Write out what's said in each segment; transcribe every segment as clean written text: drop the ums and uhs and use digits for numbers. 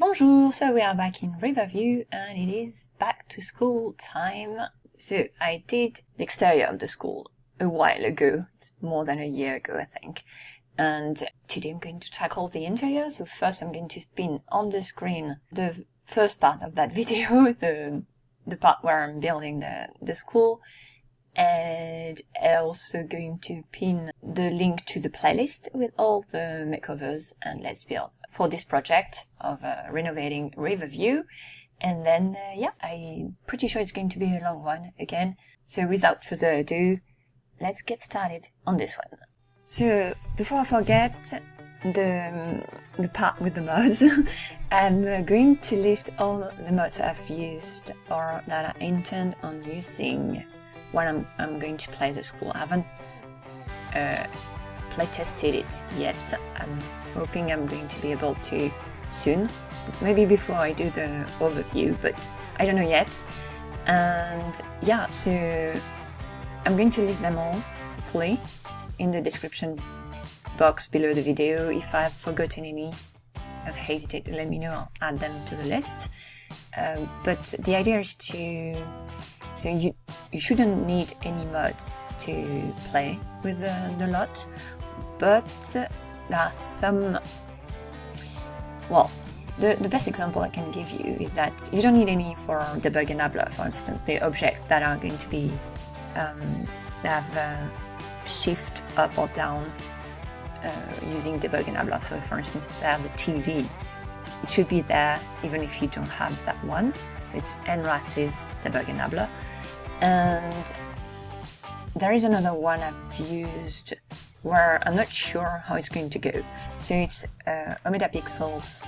Bonjour, so we are back in Riverview and it is back to school time. So I did the exterior of the school a while ago, it's more than a year ago I think. And today I'm going to tackle the interior. So first I'm going to spin on the screen the first part of that video, the part where I'm building the school. And also going to pin the link to the playlist with all the makeovers and let's build for this project of renovating Riverview. And then, I'm pretty sure it's going to be a long one again. So without further ado, let's get started on this one. So before I forget the part with the mods, I'm going to list all the mods I've used or that I intend on using when I'm going to play the school. I haven't play tested it yet. I'm hoping I'm going to be able to soon, maybe before I do the overview, but I don't know yet. And yeah, so I'm going to list them all, hopefully, in the description box below the video. If I've forgotten any, don't hesitate to let me know, I'll add them to the list. But the idea is so you shouldn't need any mods to play with the lot, but there are some, well, the best example I can give you is that you don't need any for Debug and NRAAS, for instance, the objects that are going to be, have shift up or down using Debug and NRAAS. So for instance, they have the TV. It should be there even if you don't have that one. It's NRAAS's Debug and NRAAS. And there is another one I've used where I'm not sure how it's going to go. So it's Omega Pixels,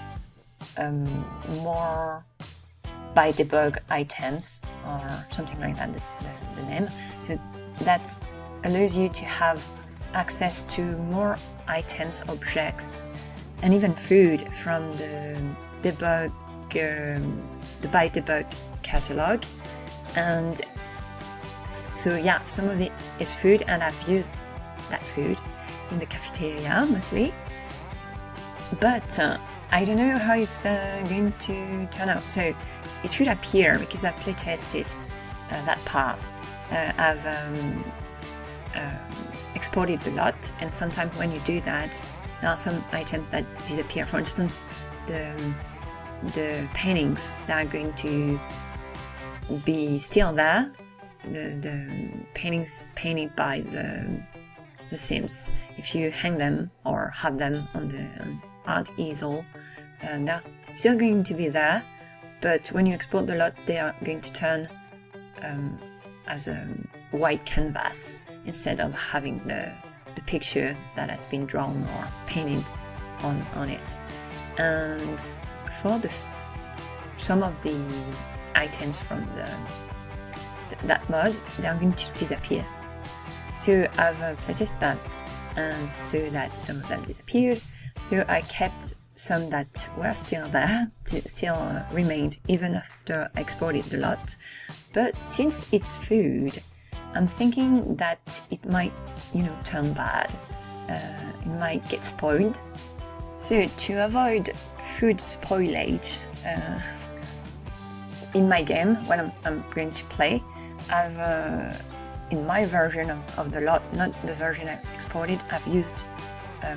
more by debug items or something like that, the name. So that allows you to have access to more items, objects, and even food from the debug, the by debug catalog. And so yeah, some of it is food, and I've used that food in the cafeteria mostly. But I don't know how it's going to turn out. So it should appear because I've playtested that part. I've exported the lot, and sometimes when you do that, there are some items that disappear. For instance, the paintings that are going to be still there. The paintings painted by the SIMS, if you hang them or have them on the art easel, they're still going to be there, but when you export the lot, they are going to turn as a white canvas instead of having the picture that has been drawn or painted on it. And for some of the items from that mod, they are going to disappear. So I've playtested that, and so that some of them disappeared. So I kept some that were still there, still remained even after I exported the lot. But since it's food, I'm thinking that it might, turn bad. It might get spoiled. So to avoid food spoilage in my game when I'm going to play, I've in my version of the lot, not the version I exported, I've used the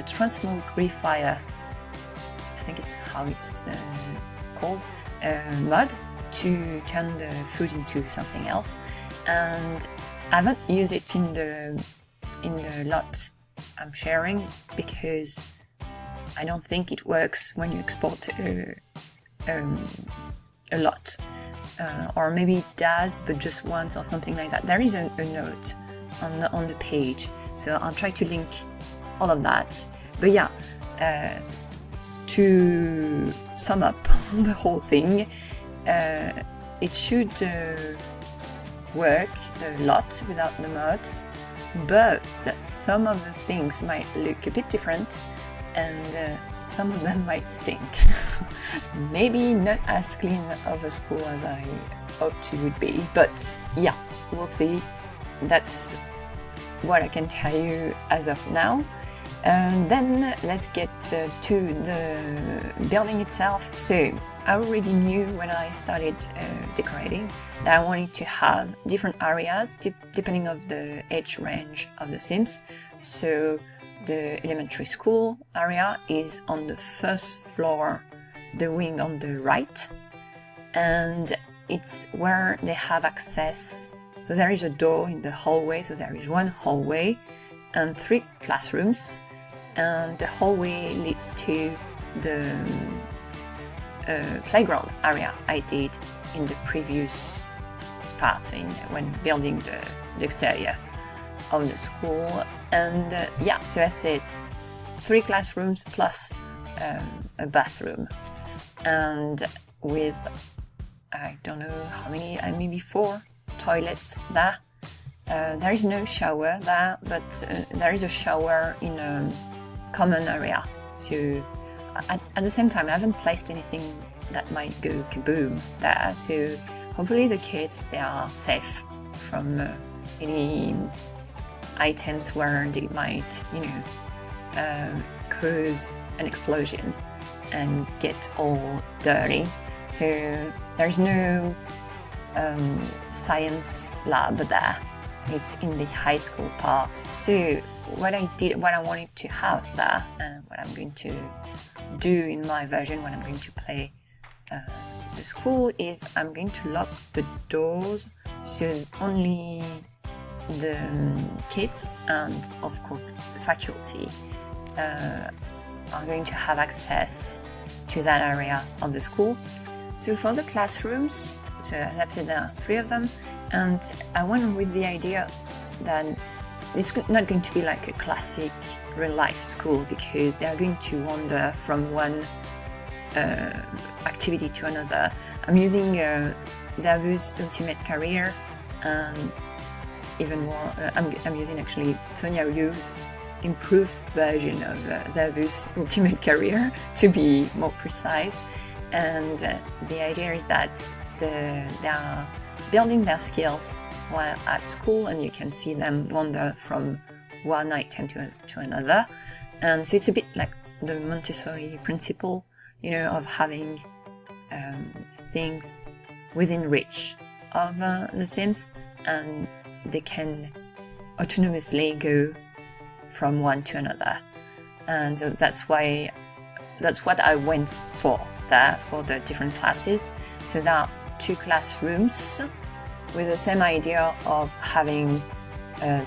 transmogrifier, I think it's how it's called, mod to turn the food into something else. And I haven't used it in the lot I'm sharing because I don't think it works when you export a lot. Or maybe it does, but just once or something like that. There is a note on the page, so I'll try to link all of that. But yeah, to sum up the whole thing, it should work a lot without the mods, but some of the things might look a bit different, and some of them might stink. Maybe not as clean of a school as I hoped it would be, but yeah, we'll see. That's what I can tell you as of now. And then let's get to the building itself. So I already knew when I started decorating that I wanted to have different areas depending of the age range of the Sims. So the elementary school area is on the first floor, the wing on the right, and it's where they have access. So there is a door in the hallway, so there is one hallway and 3 classrooms, and the hallway leads to the playground area I did in the previous part when building the exterior of the school. And yeah, so I said 3 classrooms plus a bathroom, and with I don't know how many, maybe 4 toilets there. There is no shower there, but there is a shower in a common area. So at the same time, I haven't placed anything that might go kaboom there. So hopefully the kids, they are safe from any items where they might, cause an explosion and get all dirty. So there's no science lab there. It's in the high school part. So what I wanted to have there, and what I'm going to do in my version when I'm going to play the school, is I'm going to lock the doors so only the kids and of course the faculty are going to have access to that area of the school. So for the classrooms, so as I've said, there are 3 of them, and I went with the idea that it's not going to be like a classic real-life school, because they are going to wander from one activity to another. I'm using Debug's Ultimate Career, and even more, I'm using actually Tonya Yu's improved version of Debug's Ultimate Career, to be more precise. And the idea is that they are building their skills while at school, and you can see them wander from one item to another. And so it's a bit like the Montessori principle, of having things within reach of the Sims, and they can autonomously go from one to another. And so that's what I went for there for the different classes. So there are 2 classrooms with the same idea of having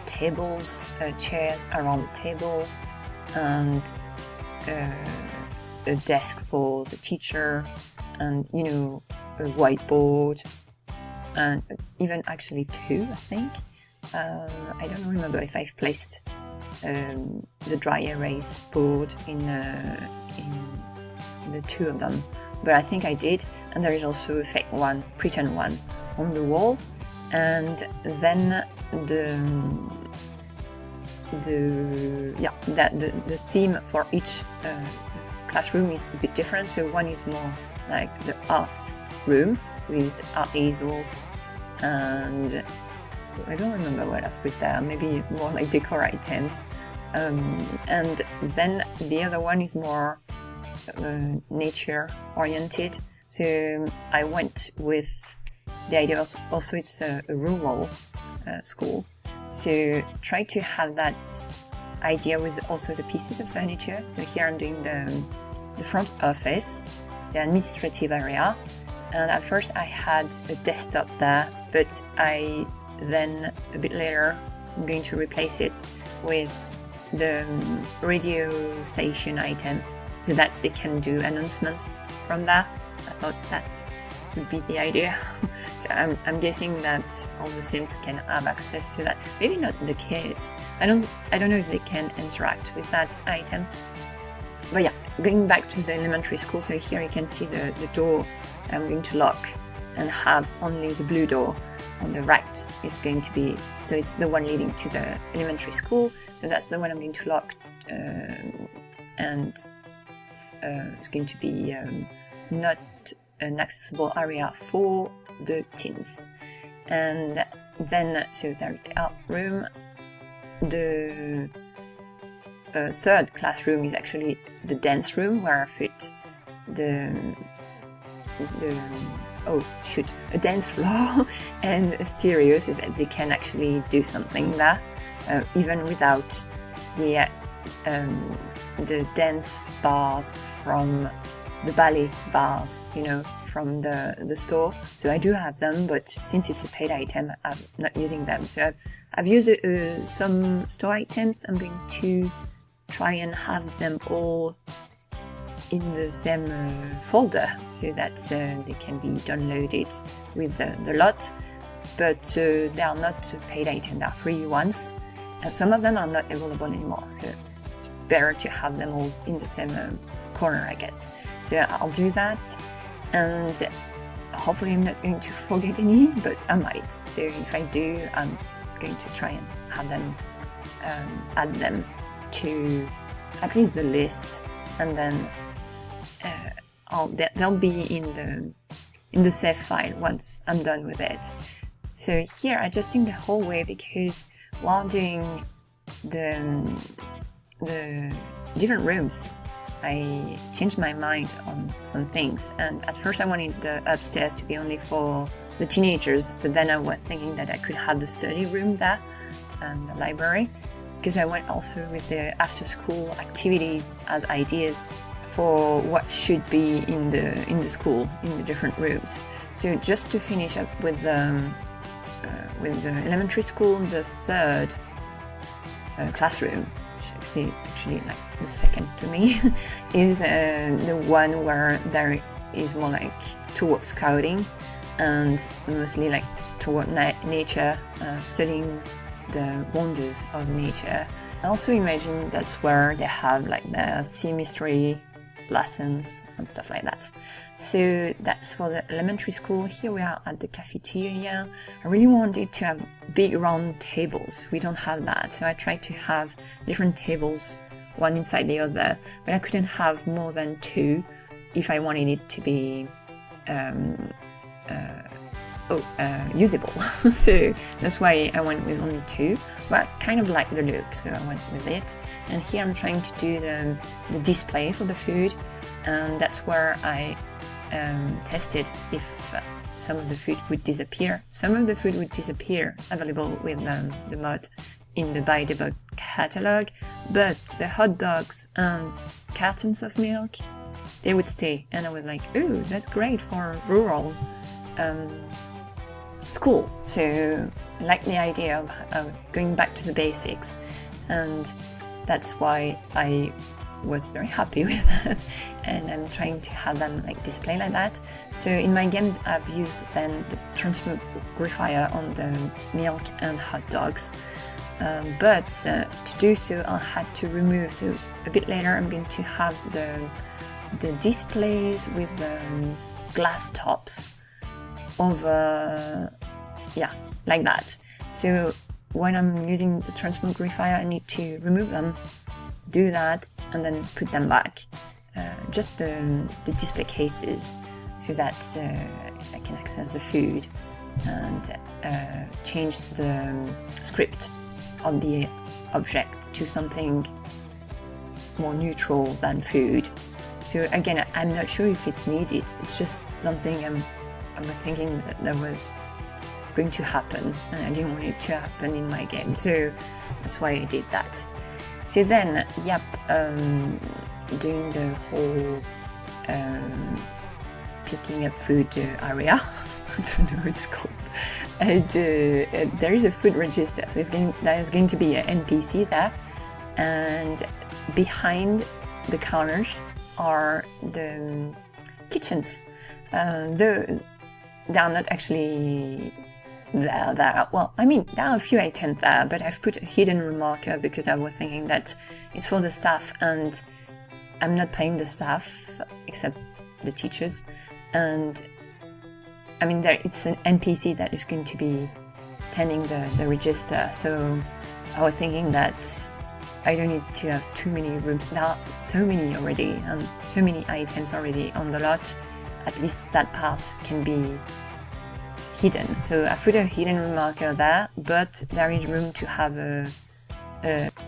tables, chairs around the table, and a desk for the teacher, and a whiteboard, and even actually 2, I think. I don't remember if I've placed the dry erase board in the 2 of them, but I think I did. And there is also a fake one, pretend one, on the wall. And then the theme for each classroom is a bit different. So one is more like the art room with art easels, and I don't remember what I've put there, maybe more like decor items. And then the other one is more nature oriented. So I went with the idea also it's a rural school. So try to have that idea with also the pieces of furniture. So here I'm doing the front office, the administrative area. And at first I had a desktop there, but I then a bit later I'm going to replace it with the radio station item so that they can do announcements from there. I thought that would be the idea. So I'm guessing that all the Sims can have access to that. Maybe not the kids. I don't know if they can interact with that item. But yeah, going back to the elementary school, so here you can see the door I'm going to lock and have only the blue door on the right. It's going to be, so it's the one leading to the elementary school, so that's the one I'm going to lock, and it's going to be not an accessible area for the teens. And then, so there is the art room, the third classroom is actually the dance room, where I put a dance floor and a stereo, so that they can actually do something there, even without the dance bars from the ballet bars, you know, from the store. So I do have them, but since it's a paid item, I'm not using them. So I've used some store items. I'm going to try and have them all in the same folder, so that they can be downloaded with the lot. But they are not paid items, they are free ones, and some of them are not available anymore. So it's better to have them all in the same corner, I guess. So I'll do that, and hopefully I'm not going to forget any, but I might. So if I do, I'm going to try and have them add them to at least the list, and then they'll be in the save file once I'm done with it. So here adjusting the hallway, because while doing the different rooms, I changed my mind on some things, and at first I wanted the upstairs to be only for the teenagers, but then I was thinking that I could have the study room there and the library, because I went also with the after-school activities as ideas for what should be in the school, in the different rooms. So just to finish up with the elementary school, the third classroom, which actually like the second to me, is the one where there is more like towards scouting and mostly like toward nature, studying the wonders of nature. I also imagine that's where they have like the sea mystery lessons and stuff like that. So that's for the elementary school. Here we are at the cafeteria. I really wanted to have big round tables. We don't have that, so I tried to have different tables, one inside the other, but I couldn't have more than two if I wanted it to be usable. So that's why I went with only two, but I kind of like the look, so I went with it. And here I'm trying to do the display for the food, and that's where I tested if some of the food would disappear. Some of the food would disappear available with the mod in the Buy Debug catalog, but the hot dogs and cartons of milk, they would stay. And I was like, ooh, that's great for rural school. So I like the idea of going back to the basics, and that's why I was very happy with that, and I'm trying to have them like display like that. So in my game I've used then the transmogrifier on the milk and hot dogs, but to do so I had to remove a bit later I'm going to have the displays with the glass tops over, like that. So when I'm using the transmogrifier I need to remove them, do that, and then put them back, just the display cases, so that I can access the food and change the script of the object to something more neutral than food. So again, I'm not sure if it's needed, it's just something I'm thinking that was going to happen, and I didn't want it to happen in my game, so that's why I did that. So then, doing the whole picking up food area, I don't know what it's called, and, there is a food register, so there is going to be an NPC there, and behind the counters are the kitchens. They are not actually there. Well, I mean, there are a few items there, but I've put a hidden remarker because I was thinking that it's for the staff, and I'm not paying the staff except the teachers. And I mean, it's an NPC that is going to be tending the register. So I was thinking that I don't need to have too many rooms. There are so many already, and so many items already on the lot. At least that part can be hidden. So I put a hidden remarker there, but there is room to have a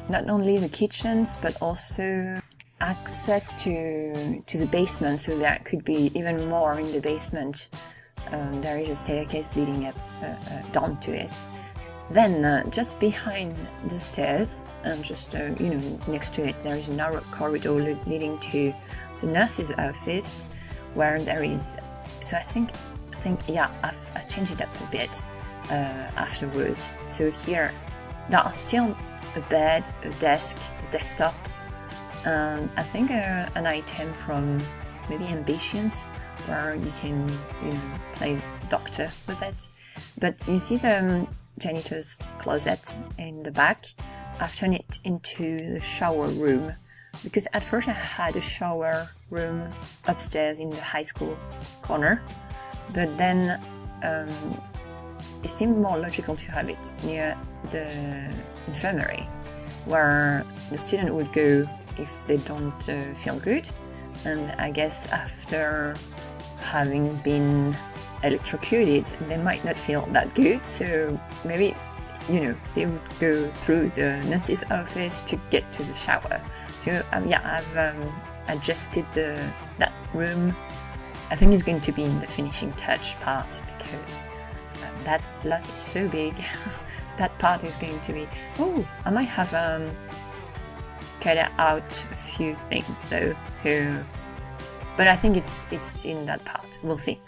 not only the kitchens, but also access to the basement, so there could be even more in the basement. There is a staircase leading up down to it. Then just behind the stairs and just next to it, there is a narrow corridor leading to the nurse's office, where there is. So I think yeah, I changed it up a bit afterwards. So here there are still a bed, a desk, a desktop, and I think an item from maybe Ambitions, where you can play doctor with it. But you see the janitor's closet in the back. I've turned it into the shower room, because at first I had a shower room upstairs in the high school corner, but then it seemed more logical to have it near the infirmary, where the student would go if they don't feel good. And I guess after having been electrocuted, they might not feel that good, so maybe they would go through the nurse's office to get to the shower. So yeah, I've adjusted that room. I think it's going to be in the finishing touch part, because that lot is so big. That part is going to be. I might have cut out a few things though. So, but I think it's in that part. We'll see.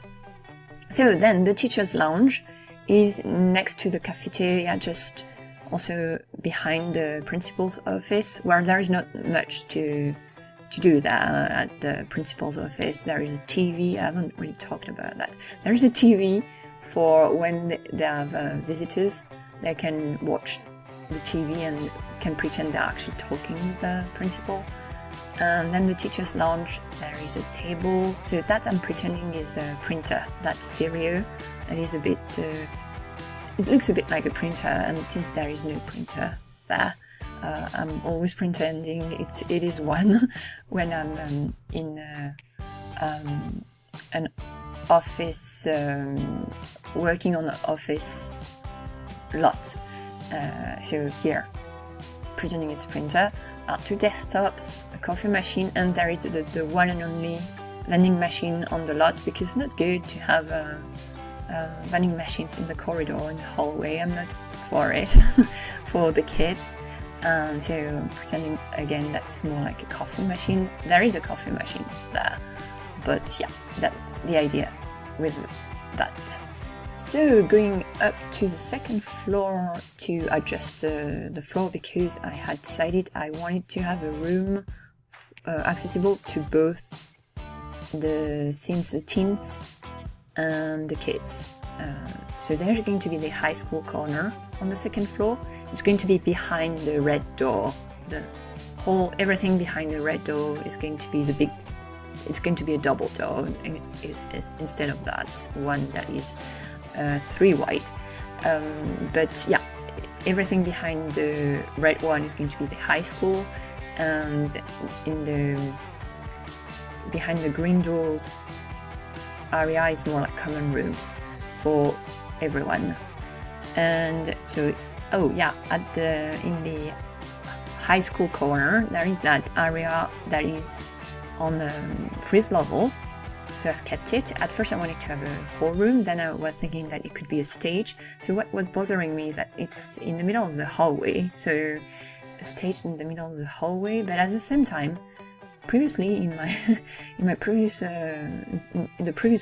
So then the teacher's lounge is next to the cafeteria, just also behind the principal's office, where there is not much to do there. At the principal's office, there is a TV. I haven't really talked about that. There is a TV for when they have visitors. They can watch the TV and can pretend they're actually talking with the principal. And then the teacher's lounge, there is a table. So that I'm pretending is a printer. That stereo, that is a bit. It looks a bit like a printer, and since there is no printer there, I'm always pretending it is one when I'm in an office, working on an office lot. So here, pretending it's a printer, two desktops, a coffee machine, and there is the one and only vending machine on the lot, because it's not good to have vending machines in the corridor, in the hallway. I'm not for it for the kids. So pretending again that's more like a coffee machine. There is a coffee machine there, but yeah, that's the idea with that. So going up to the second floor to adjust the floor, because I had decided I wanted to have a room accessible to both the SIMS, the teens, and the kids. So there's going to be the high school corner on the second floor. It's going to be behind the red door. Everything behind the red door is going to be it's going to be a double door instead of that one that is 3 wide. But yeah, everything behind the red one is going to be the high school, and behind the green doors area is more like common rooms for everyone. And so in the high school corner there is that area that is on freeze level, so I've kept it. At first I wanted to have a whole room, then I was thinking that it could be a stage. So what was bothering me is that it's in the middle of the hallway, so a stage in the middle of the hallway, but at the same time, previously in the previous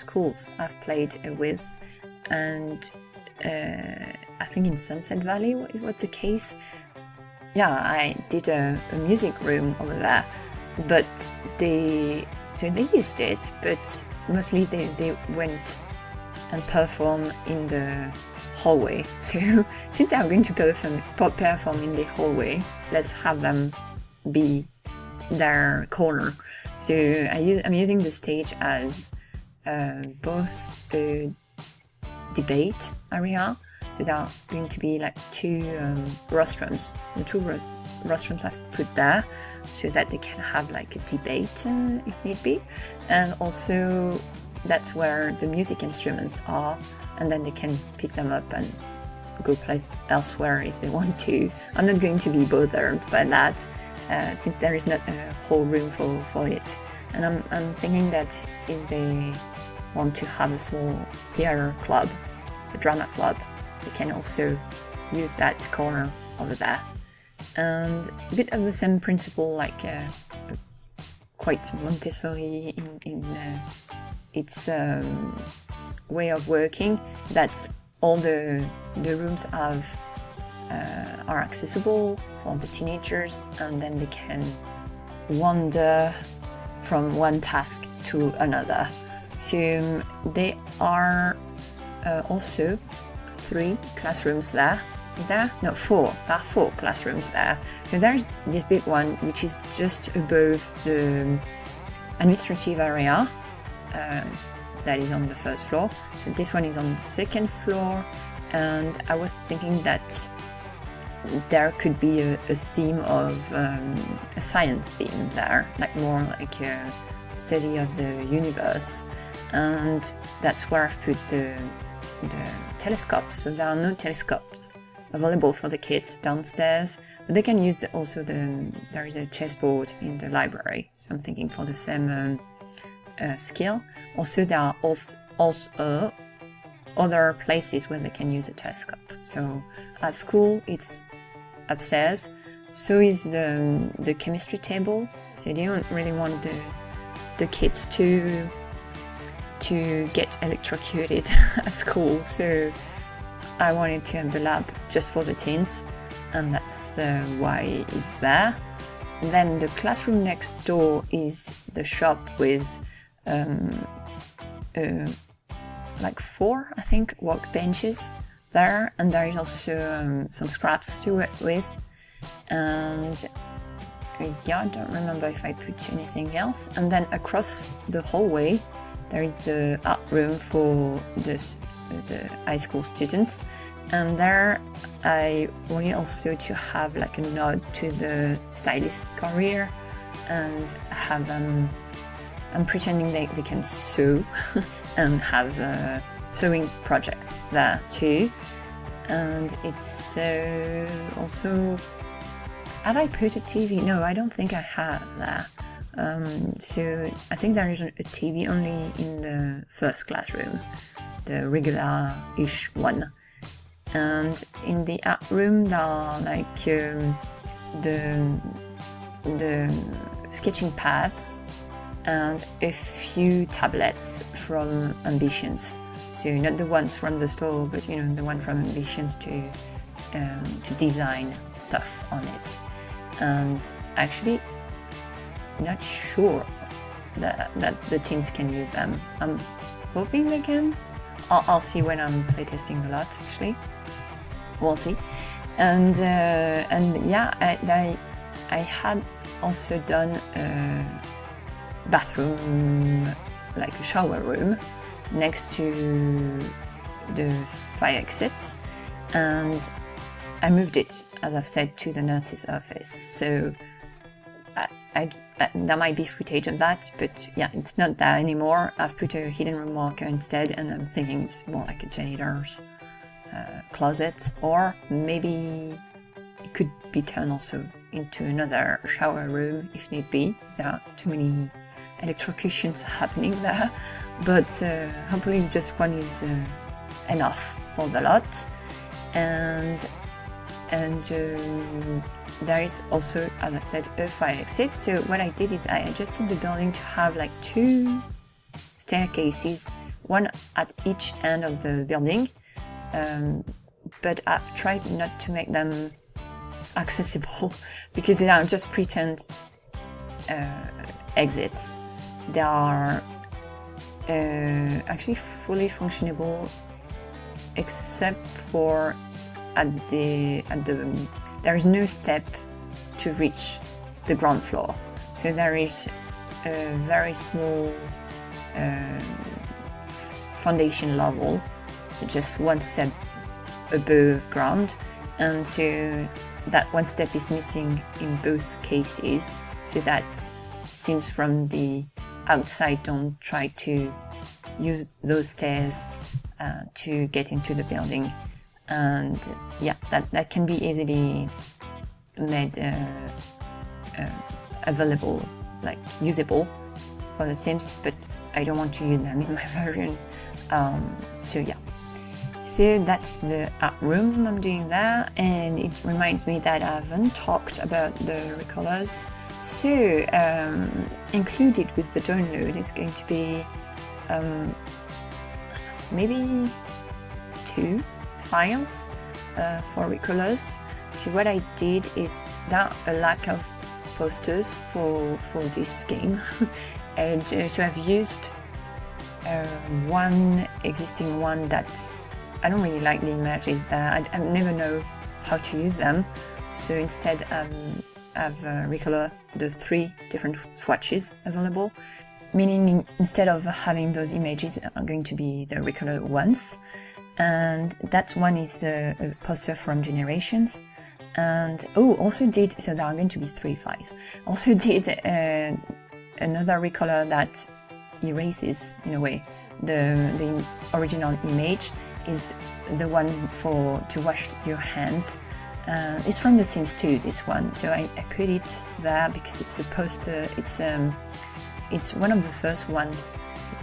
schools I've played with, and I think in Sunset Valley it was the case. Yeah, I did a music room over there, but they used it, but mostly they went and performed in the hallway. So since they are going to perform in the hallway, let's have them be their corner. So I'm using the stage as both a debate area. So there are going to be like 2 rostrums. The 2 rostrums I've put there so that they can have like a debate if need be, and also that's where the music instruments are, and then they can pick them up and go place elsewhere if they want to. I'm not going to be bothered by that, since there is not a whole room for it. And I'm thinking that if they want to have a small theatre club, a drama club, they can also use that corner over there. And a bit of the same principle, like quite Montessori in its way of working, that all the rooms have are accessible for the teenagers, and then they can wander from one task to another. So there are also 3 classrooms there. No, 4. There are 4 classrooms there. So there's this big one which is just above the administrative area that is on the first floor. So this one is on the second floor, and I was thinking that there could be a theme of a science theme there, like more like a study of the universe, and that's where I've put the telescopes. So there are no telescopes available for the kids downstairs, but they can use there is a chessboard in the library, so I'm thinking for the same skill. Also there are also other places where they can use a telescope. So at school it's upstairs, so is the chemistry table, so they don't really want the kids to get electrocuted at school, so I wanted to have the lab just for the teens, and that's why it's there. And then the classroom next door is the shop with like 4, I think, workbenches there, and there is also some scraps to work with. And yeah, I don't remember if I put anything else. And then across the hallway there is the art room for the high school students, and there I wanted also to have like a nod to the stylist career, and have them, I'm pretending they can sew and have sewing projects there too. And it's also, have I put a TV? No, I don't think I have there. So I think there is a TV only in the first classroom, the regular-ish one. And in the art room there are like the sketching pads and a few tablets from Ambitions. So not the ones from the store, but the one from Ambitions to design stuff on it. And actually not sure that the teens can use them. I'm hoping they can. I'll see when I'm playtesting the lot, actually. We'll see. And yeah, I had also done a bathroom, like a shower room, next to the fire exits, and I moved it, as I've said, to the nurse's office. So there might be footage of that, but yeah, it's not there anymore. I've put a hidden room marker instead, and I'm thinking it's more like a janitor's closet, or maybe it could be turned also into another shower room if need be. There are too many electrocutions happening there, but hopefully just one is enough for the lot. And there is also, as I've said, a fire exit. So what I did is I adjusted the building to have like 2 staircases, one at each end of the building, but I've tried not to make them accessible because they are just pretend exits. They are actually fully functionable, except for at the there is no step to reach the ground floor. So there is a very small foundation level, so just one step above ground, and so that one step is missing in both cases. So that seems from the outside don't try to use those stairs to get into the building. and yeah, that can be easily made available, like usable for the Sims, but I don't want to use them in my version. So yeah, so that's the art room I'm doing there, and it reminds me that I haven't talked about the recolors. So included with the download is going to be maybe 2 files for recolors. So what I did is there a lack of posters for this game, and so I've used one existing one that I don't really like the images there. I never know how to use them, so instead I've recolor the 3 different swatches available, meaning instead of having those images are going to be the recolor ones. And that one is a poster from Generations. And also did, so there are going to be 3 files. Also did another recolor that erases, in a way, the original image is the one to wash your hands. It's from The Sims 2, this one, so I put it there because it's a poster. It's one of the first ones.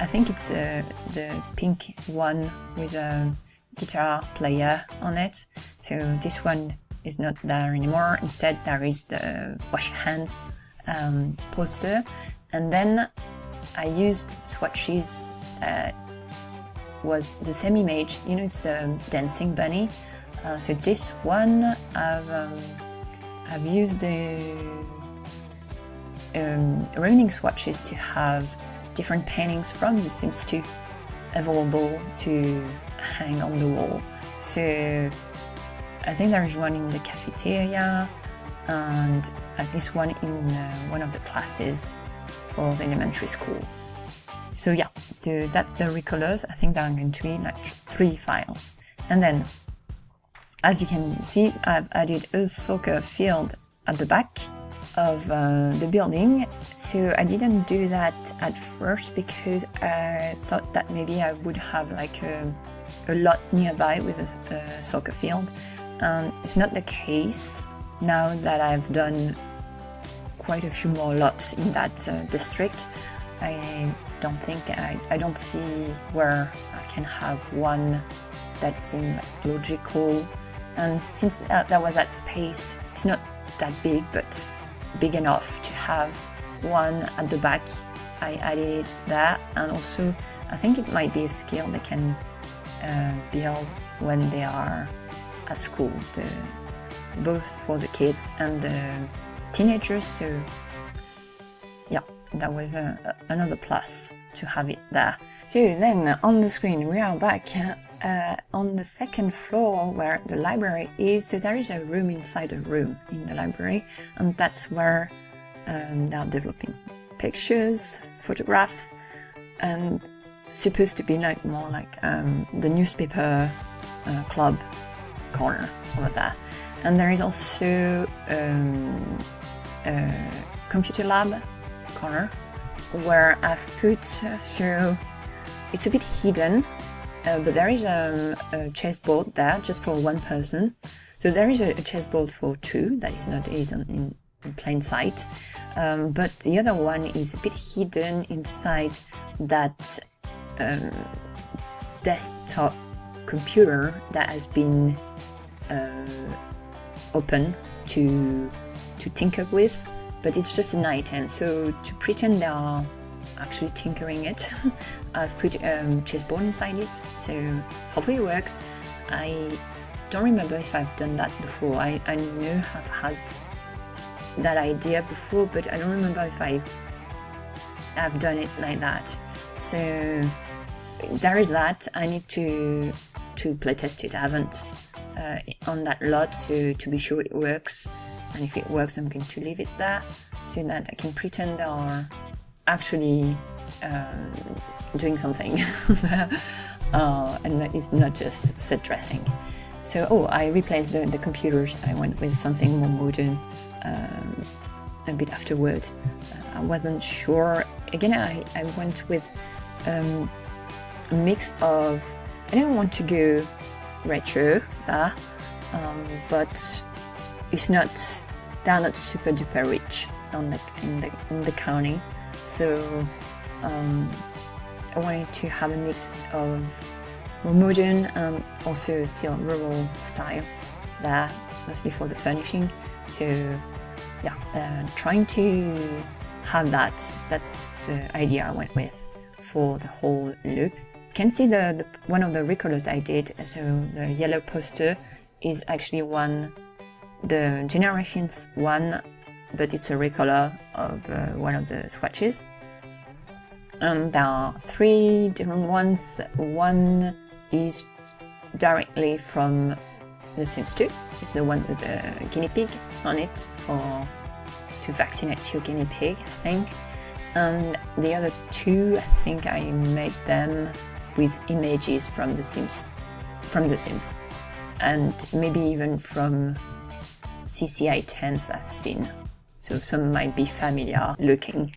I think it's the pink one with a guitar player on it. So this one is not there anymore. Instead, there is the wash hands poster, and then I used swatches that was the same image. You know, it's the dancing bunny. So this one I've used the remaining swatches to have different paintings from The Sims 2 available to hang on the wall. So I think there is one in the cafeteria and at least one in one of the classes for the elementary school. So yeah, so that's the recolors. I think there are going to be like 3 files. And then, as you can see, I've added a soccer field at the back of the building. So I didn't do that at first because I thought that maybe I would have like a lot nearby with a soccer field. It's not the case now that I've done quite a few more lots in that district. I don't see where I can have one that seemed logical. And since there was that space, it's not that big, but big enough to have one at the back. I added it there, and also I think it might be a skill they can build when they are at school, both for the kids and the teenagers. So yeah, that was another plus to have it there. So then on the screen we are back on the second floor where the library is. So there is a room inside a room in the library, and that's where they are developing pictures, photographs, and supposed to be like more like the newspaper club corner over there. And there is also a computer lab corner where I've put, so it's a bit hidden, but there is a chessboard there just for one person. So there is a chessboard for 2 that is not in plain sight, but the other one is a bit hidden inside that desktop computer that has been open to tinker with, but it's just an item. So to pretend they are actually tinkering it, I've put chessboard inside it, so hopefully it works. I don't remember if I've done that before. I know I've had that idea before, but I don't remember if I've done it like that. So there is that. I need to playtest it. I haven't on that lot, so to be sure it works. And if it works, I'm going to leave it there so that I can pretend they are actually doing something and that it's not just set dressing. So I replaced the computers. I went with something more modern a bit afterwards. I wasn't sure. Again, I went with a mix of, I didn't want to go retro there, but it's not. They're not super duper rich in the county, so I wanted to have a mix of more modern and also still rural style there, mostly for the furnishing. So yeah, trying to have that. That's the idea I went with for the whole look. You can see the one of the recolors I did. So the yellow poster is actually the Generations one, but it's a recolor of one of the swatches. There are 3 different ones. One is directly from the Sims 2. It's the one with the guinea pig on it to vaccinate your guinea pig, I think. And the other 2, I think I made them with images from the Sims, and maybe even from CC items I've seen. So some might be familiar looking.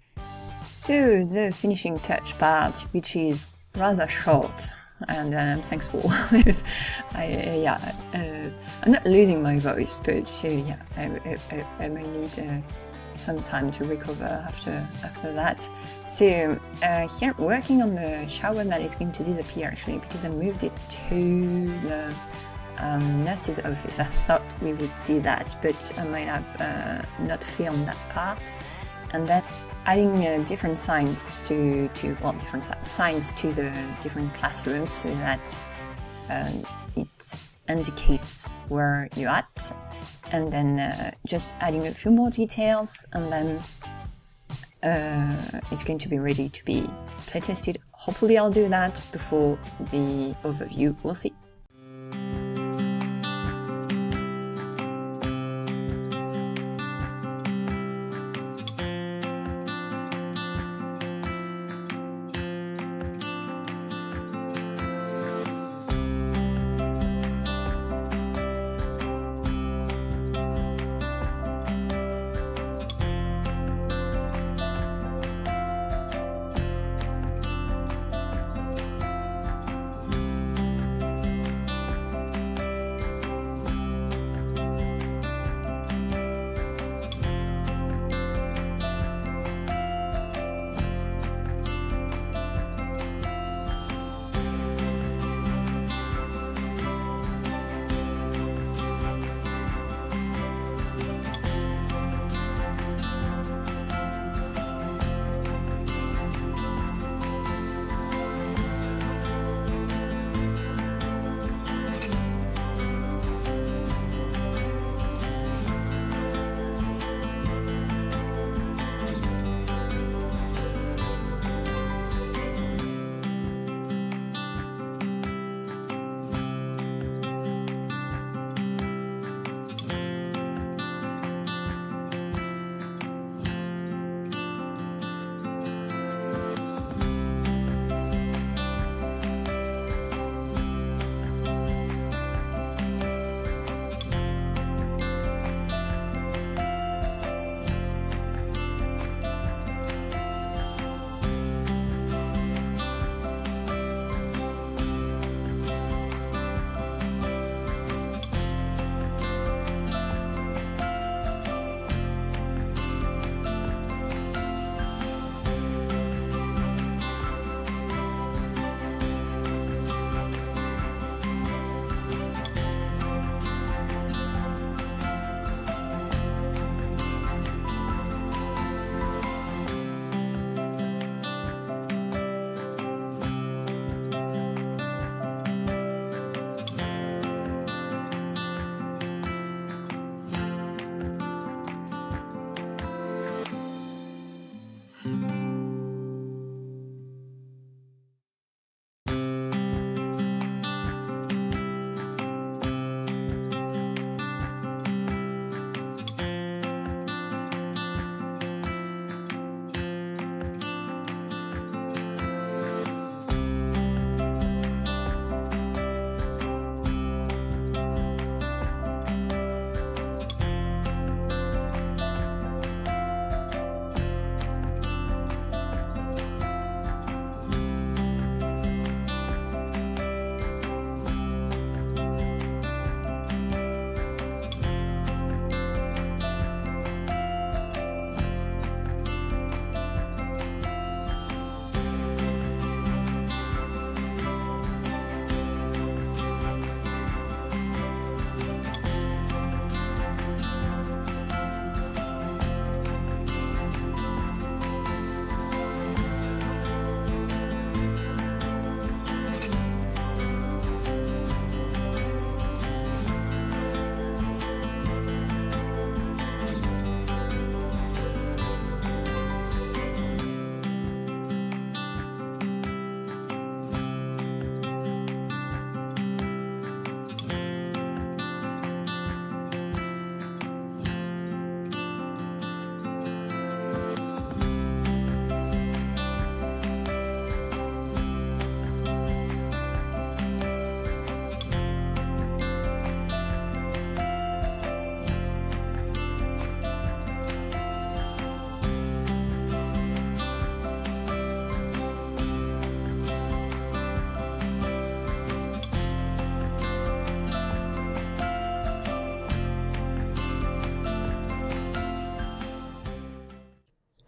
So the finishing touch part, which is rather short, and I'm thankful because I'm not losing my voice, but I may need some time to recover after that. So here, working on the shower that is going to disappear actually, because I moved it to the nurse's office. I thought we would see that, but I might have not filmed that part. And then adding different signs to the different classrooms so that it indicates where you're at, and then just adding a few more details, and then it's going to be ready to be playtested. Hopefully I'll do that before the overview, we'll see.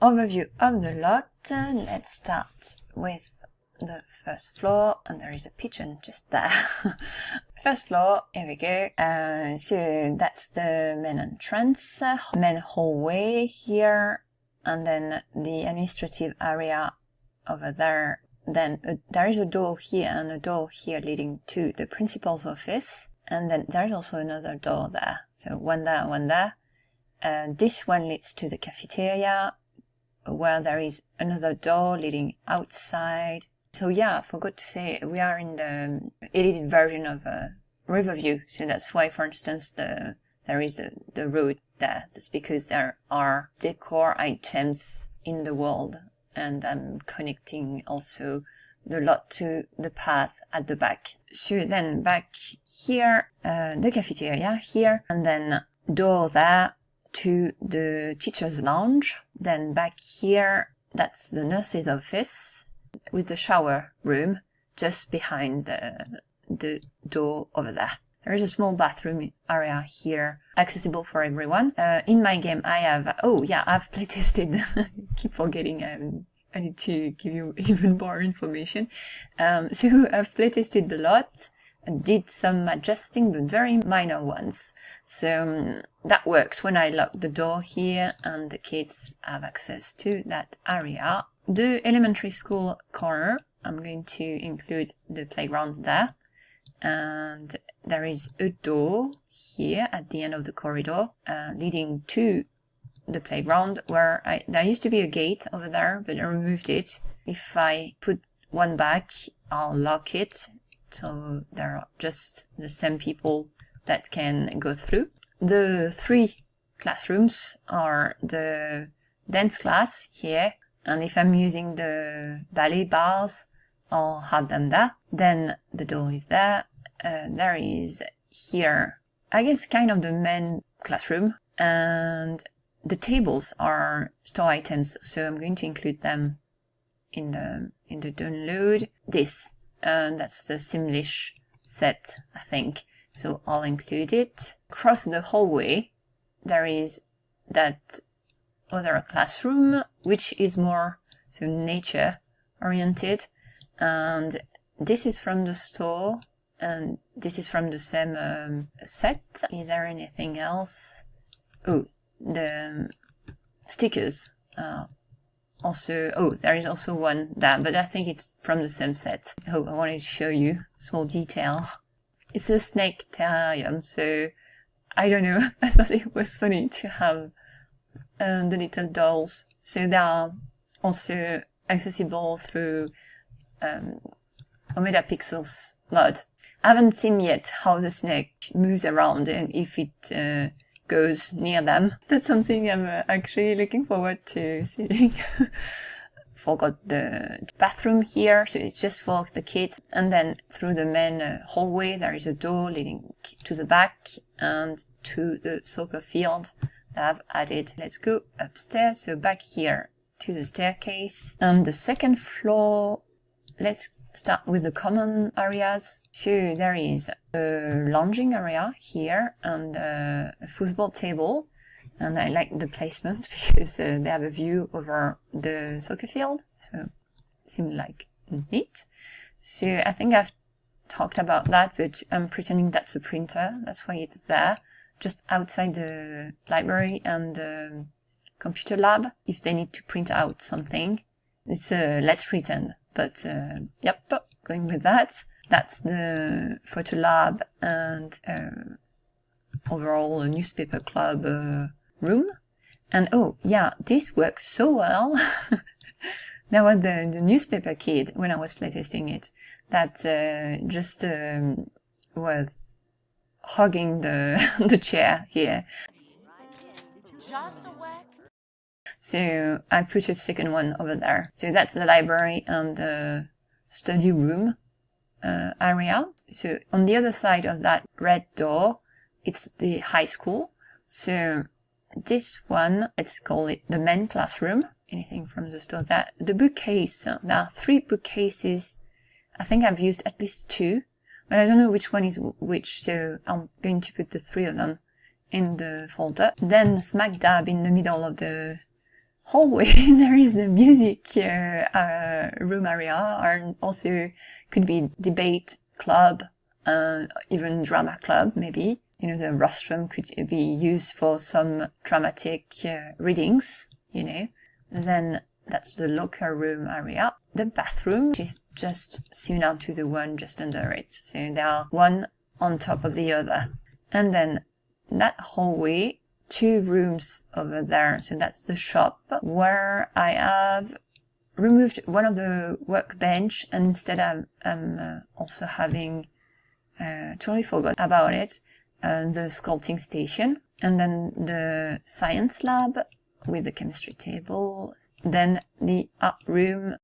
overview of the lot. Let's start with the first floor, and there is a pigeon just there. First floor, here we go. So that's the main entrance, main hallway here, and then the administrative area over there. Then there is a door here and a door here leading to the principal's office, and then there is also another door there. So one there, one there. This one leads to the cafeteria, where there is another door leading outside. So yeah, I forgot to say, we are in the edited version of Riverview, so that's why, for instance, there is the road there. That's because there are decor items in the world, and I'm connecting also the lot to the path at the back. So then back here, the cafeteria here, and then door there to the teacher's lounge. Then back here, that's the nurse's office, with the shower room just behind the door over there. There is a small bathroom area here, accessible for everyone. In my game, I have... Oh, yeah, I've playtested. Keep forgetting. I need to give you even more information. So I've playtested a lot. Did some adjusting, but very minor ones. So that works when I lock the door here, and the kids have access to that area. The elementary school corner, I'm going to include the playground there. And there is a door here at the end of the corridor, leading to the playground, where there used to be a gate over there, but I removed it. If I put one back, I'll lock it, so there are just the same people that can go through. The 3 classrooms are the dance class here, and if I'm using the ballet bars, I'll have them there. Then the door is there. There is here, I guess, kind of the main classroom, and the tables are store items, so I'm going to include them in the download. This, that's the Simlish set, I think, so I'll include it. Across the hallway, there is that other classroom, which is more so nature oriented, and this is from the store, and this is from the same set. Is there anything else? Oh, the stickers also. Oh, there is also one there, but I think it's from the same set. Oh, I wanted to show you a small detail. It's a snake terrarium, so I don't know. I thought it was funny to have the little dolls. So they are also accessible through Omega Pixels mod. I haven't seen yet how the snake moves around and if it goes near them. That's something I'm actually looking forward to seeing. Forgot the bathroom here, so it's just for the kids. And then through the main hallway, there is a door leading to the back and to the soccer field that I've added. Let's go upstairs. So back here to the staircase. And the second floor, let's start with the common areas. So there is a lounging area here and a football table. And I like the placement because they have a view over the soccer field. So it seemed like neat. So I think I've talked about that, but I'm pretending that's a printer. That's why it's there, just outside the library and the computer lab. If they need to print out something, it's let's pretend. But yep, going with that. That's the photo lab and overall a newspaper club room. And oh yeah, this works so well. That was the newspaper kid when I was playtesting it, that just was hugging the chair here. So I put a second one over there. So that's the library and the study room area. So on the other side of that red door, it's the high school. So this one, let's call it the main classroom. Anything from the store. That the bookcase. There are 3 bookcases. I think I've used at least 2, but I don't know which one is which. So I'm going to put the 3 of them in the folder. Then smack dab in the middle of the hallway there is the music room area, and also could be debate club, even drama club maybe. You know, the rostrum could be used for some dramatic readings, you know. Then that's the locker room area. The bathroom is just similar to the one just under it. So they are one on top of the other. And then that hallway, 2 rooms over there. So that's the shop, where I have removed one of the workbench, and instead I'm also having, totally forgot about it, the sculpting station, and then the science lab with the chemistry table, then the art room.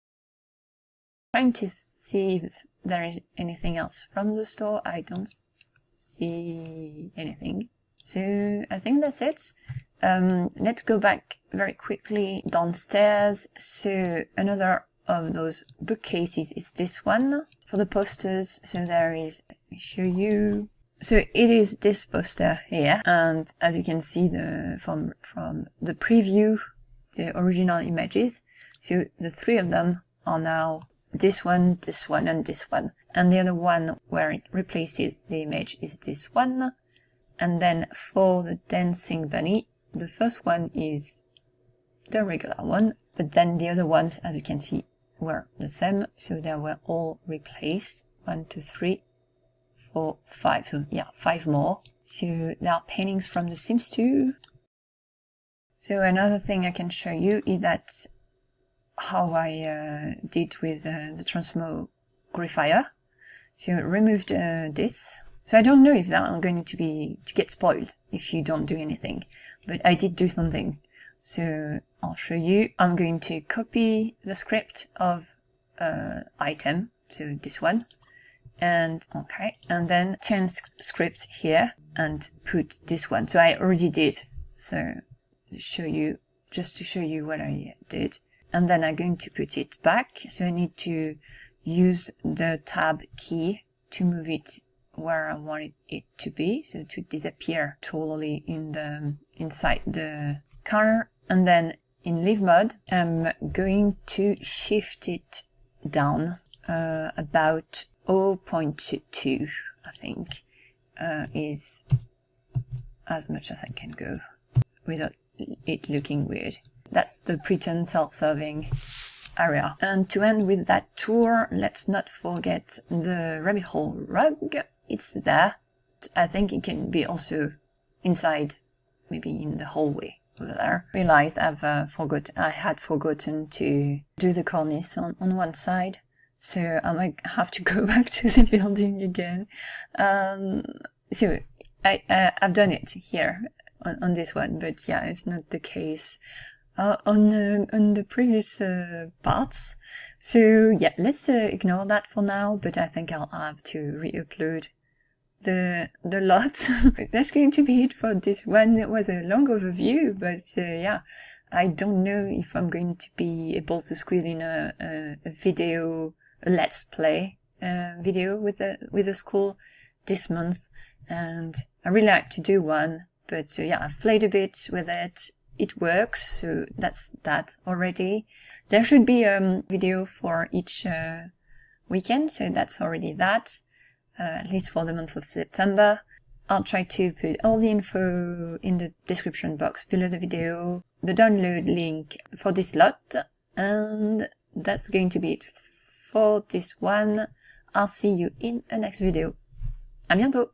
Trying to see if there is anything else from the store. I don't see anything. So I think that's it. Let's go back very quickly downstairs. So another of those bookcases is this one for the posters. So there is, let me show you. So it is this poster here, and as you can see from the preview, the original images. So the 3 of them are now this one, and this one. And the other one where it replaces the image is this one. And then for the dancing bunny, the first one is the regular one, but then the other ones, as you can see, were the same. So they were all replaced. 1, 2, 3, 4, 5. So yeah, 5 more. So there are paintings from the Sims 2. So another thing I can show you is that how I did with the transmogrifier. So I removed this. So I don't know if that are going to get spoiled if you don't do anything, but I did do something. So I'll show you. I'm going to copy the script of item, so this one, and okay, and then change script here and put this one. So I already did. So just to show you what I did. And then I'm going to put it back. So I need to use the tab key to move it where I wanted it to be. So to disappear totally inside the car. And then in live mode, I'm going to shift it down about 0.2, I think, is as much as I can go without it looking weird. That's the pretend self-serving area. And to end with that tour, let's not forget the rabbit hole rug. It's there. I think it can be also inside, maybe in the hallway over there. Realized I had forgotten to do the cornice on one side, so I might have to go back to the building again. So I've done it here on this one, but yeah, it's not the case on the previous parts. So yeah, let's ignore that for now, but I think I'll have to re-upload the lot. That's going to be it for this one. It was a long overview, but yeah, I don't know if I'm going to be able to squeeze in a video, a let's play video with the school this month, and I really like to do one, but yeah, I've played a bit with it. It works, so that's that already. There should be a video for each weekend, so that's already that, at least for the month of September. I'll try to put all the info in the description box below the video, the download link for this lot, and that's going to be it for this one. I'll see you in the next video. À bientôt!